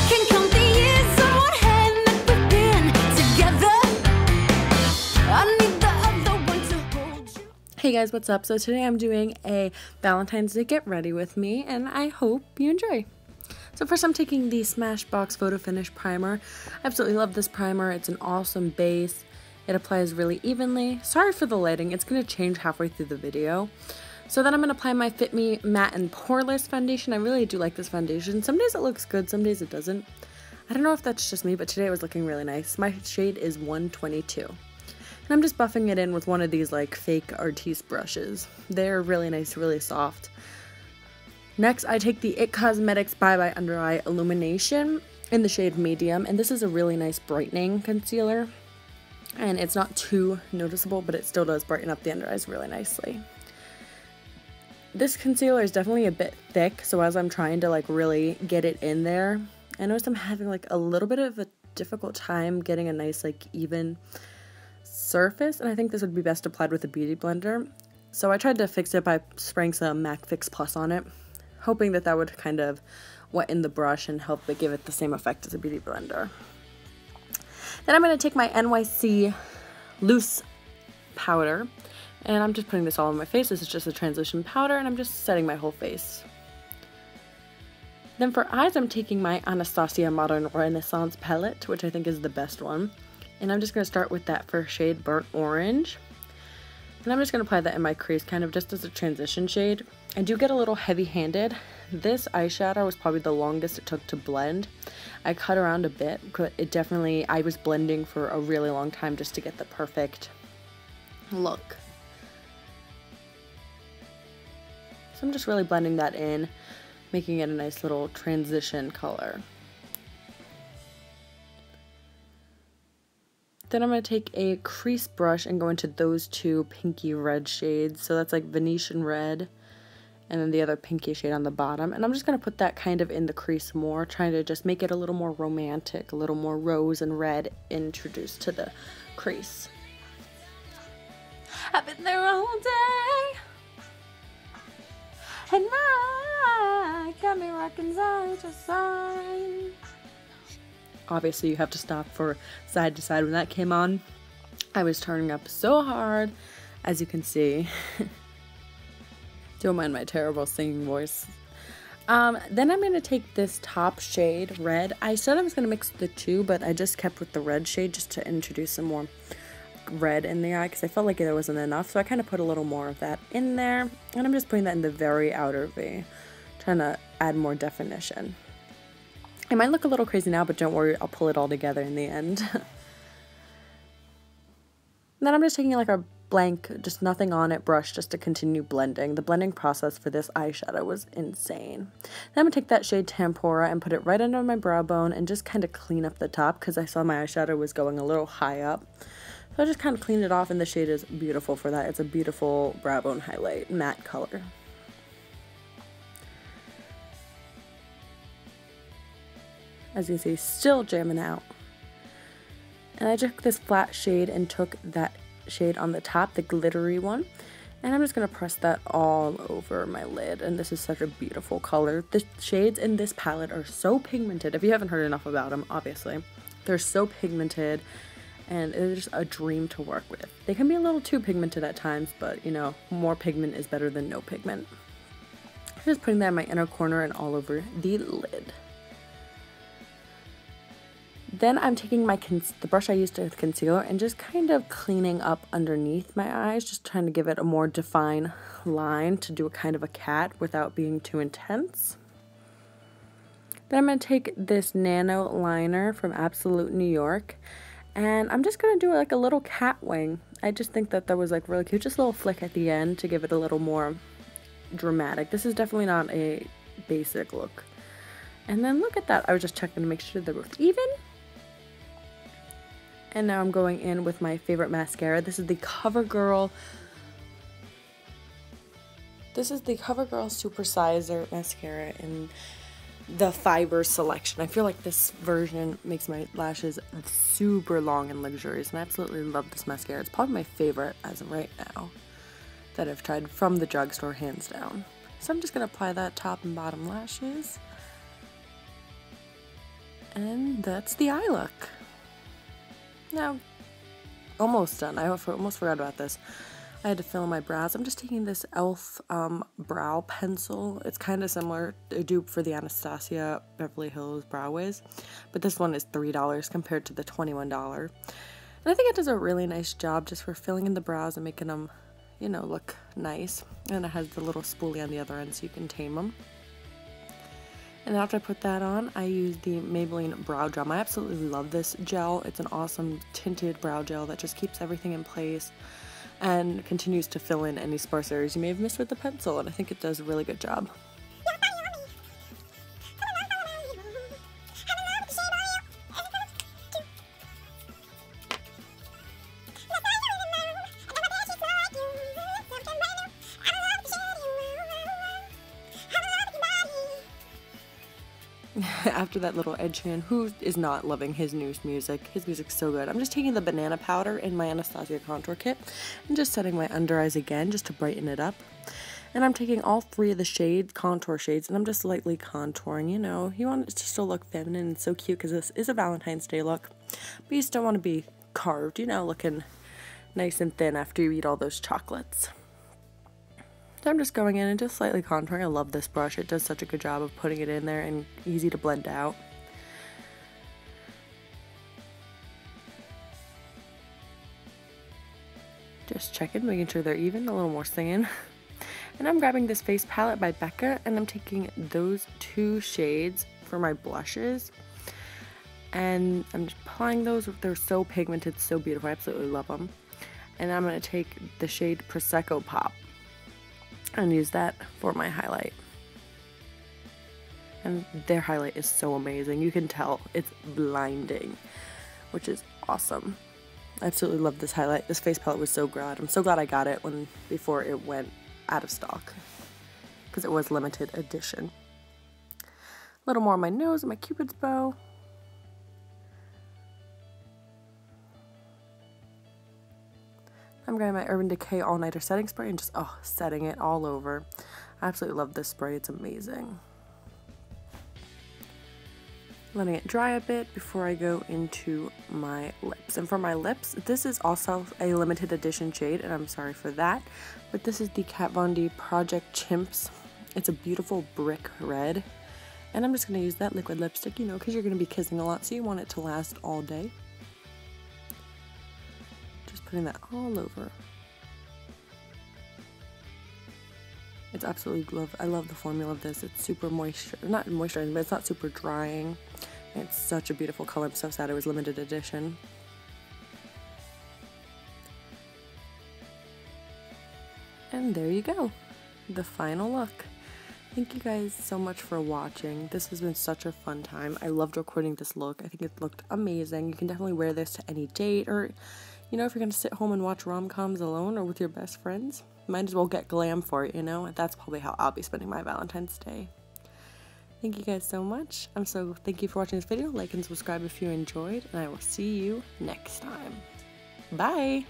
Can count the years on one hand that we've been together. I need the other one to hold you. Hey guys, what's up? So today I'm doing a Valentine's Day get ready with me, and I hope you enjoy. So first I'm taking the Smashbox Photo Finish Primer. I absolutely love this primer. It's an awesome base. It applies really evenly. Sorry for the lighting, it's going to change halfway through the video. So then I'm going to apply my Fit Me Matte and Poreless foundation. I really do like this foundation. Some days it looks good, some days it doesn't. I don't know if that's just me, but today it was looking really nice. My shade is 122. And I'm just buffing it in with one of these like fake Artiste brushes. They're really nice, really soft. Next, I take the IT Cosmetics Bye Bye Under Eye Illumination in the shade Medium, and this is a really nice brightening concealer. And it's not too noticeable, but it still does brighten up the under eyes really nicely. This concealer is definitely a bit thick, so as I'm trying to like really get it in there, I notice I'm having like a little bit of a difficult time getting a nice like even surface, and I think this would be best applied with a beauty blender. So I tried to fix it by spraying some MAC Fix Plus on it, hoping that that would kind of wet in the brush and help it give it the same effect as a beauty blender. Then I'm going to take my NYC loose powder, and I'm just putting this all on my face. This is just a transition powder, and I'm just setting my whole face. Then for eyes, I'm taking my Anastasia Modern Renaissance palette, which I think is the best one. And I'm just going to start with that first shade, Burnt Orange. And I'm just going to apply that in my crease, kind of just as a transition shade. I do get a little heavy-handed. This eyeshadow was probably the longest it took to blend. I cut around a bit, but I was blending for a really long time just to get the perfect look. So I'm just really blending that in, making it a nice little transition color. Then I'm going to take a crease brush and go into those two pinky red shades. So that's like Venetian Red and then the other pinky shade on the bottom. And I'm just going to put that kind of in the crease more, trying to just make it a little more romantic, a little more rose and red introduced to the crease. I've been there all day, and I got me rocking side to side. Obviously you have to stop for side to side when that came on. I was turning up so hard, as you can see. Don't mind my terrible singing voice. Then I'm going to take this top shade, red. I said I was going to mix the two, but I just kept with the red shade just to introduce some more red in the eye because I felt like there wasn't enough. So I kind of put a little more of that in there. And I'm just putting that in the very outer V, trying to add more definition. It might look a little crazy now, but don't worry, I'll pull it all together in the end. Then I'm just taking like a blank, just nothing on it brush just to continue blending. The blending process for this eyeshadow was insane. Then I'm going to take that shade Tempora and put it right under my brow bone and just kind of clean up the top because I saw my eyeshadow was going a little high up. So I just kind of cleaned it off, and the shade is beautiful for that. It's a beautiful brow bone highlight, matte color. As you can see, still jamming out. And I took this flat shade and took that shade on the top, the glittery one, and I'm just going to press that all over my lid. And this is such a beautiful color. The shades in this palette are so pigmented. If you haven't heard enough about them, obviously, they're so pigmented, and it's just a dream to work with. They can be a little too pigmented at times, but you know, more pigment is better than no pigment. I'm just putting that in my inner corner and all over the lid. Then I'm taking the brush I used with concealer and just kind of cleaning up underneath my eyes, just trying to give it a more defined line to do a kind of a cat without being too intense. Then I'm going to take this nano liner from Absolute New York, and I'm just going to do like a little cat wing. I just think that was like really cute, just a little flick at the end to give it a little more dramatic. This is definitely not a basic look. And then look at that, I was just checking to make sure they're both even. And now I'm going in with my favorite mascara. This is the CoverGirl Super Sizer mascara in the Fiber selection. I feel like this version makes my lashes super long and luxurious, and I absolutely love this mascara. It's probably my favorite as of right now that I've tried from the drugstore, hands down. So I'm just going to apply that top and bottom lashes. And that's the eye look. Now, almost done. I almost forgot about this. I had to fill in my brows. I'm just taking this e.l.f. Brow pencil. It's kind of similar, a dupe for the Anastasia Beverly Hills Brow Wiz, but this one is $3 compared to the $21. And I think it does a really nice job just for filling in the brows and making them, you know, look nice. And it has the little spoolie on the other end so you can tame them. And after I put that on, I use the Maybelline Brow Gel. I absolutely love this gel. It's an awesome tinted brow gel that just keeps everything in place and continues to fill in any sparse areas you may have missed with the pencil, and I think it does a really good job. After that little Ed Sheeran, who is not loving his new music? His music's so good. I'm just taking the banana powder in my Anastasia contour kit and just setting my under eyes again just to brighten it up. And I'm taking all 3 of the contour shades, and I'm just lightly contouring. You know, you want it to still look feminine and so cute because this is a Valentine's Day look, but you still want to be carved, you know, looking nice and thin after you eat all those chocolates. So I'm just going in and just slightly contouring. I love this brush. It does such a good job of putting it in there and easy to blend out. Just checking, making sure they're even, a little more singing. And I'm grabbing this face palette by Becca, and I'm taking those 2 shades for my blushes. And I'm just applying those. They're so pigmented, so beautiful. I absolutely love them. And I'm going to take the shade Prosecco Pop and use that for my highlight. And their highlight is so amazing. You can tell it's blinding, which is awesome. I absolutely love this highlight. This face palette was so good. I'm so glad I got it before it went out of stock, because it was limited edition. A little more on my nose and my Cupid's bow. I'm grabbing my Urban Decay All Nighter setting spray and just, setting it all over. I absolutely love this spray. It's amazing. Letting it dry a bit before I go into my lips. And for my lips, this is also a limited edition shade, and I'm sorry for that, but this is the Kat Von D Project Chimps. It's a beautiful brick red, and I'm just going to use that liquid lipstick, you know, because you're going to be kissing a lot, so you want it to last all day. Putting that all over. It's absolutely I love the formula of this. It's super not moisturizing, but it's not super drying. It's such a beautiful color. I'm so sad it was limited edition. And there you go, the final look. Thank you guys so much for watching. This has been such a fun time. I loved recording this look. I think it looked amazing. You can definitely wear this to any date, or you know, if you're gonna sit home and watch rom-coms alone or with your best friends, might as well get glam for it, you know? That's probably how I'll be spending my Valentine's Day. Thank you guys so much. Thank you for watching this video. Like and subscribe if you enjoyed, and I will see you next time. Bye!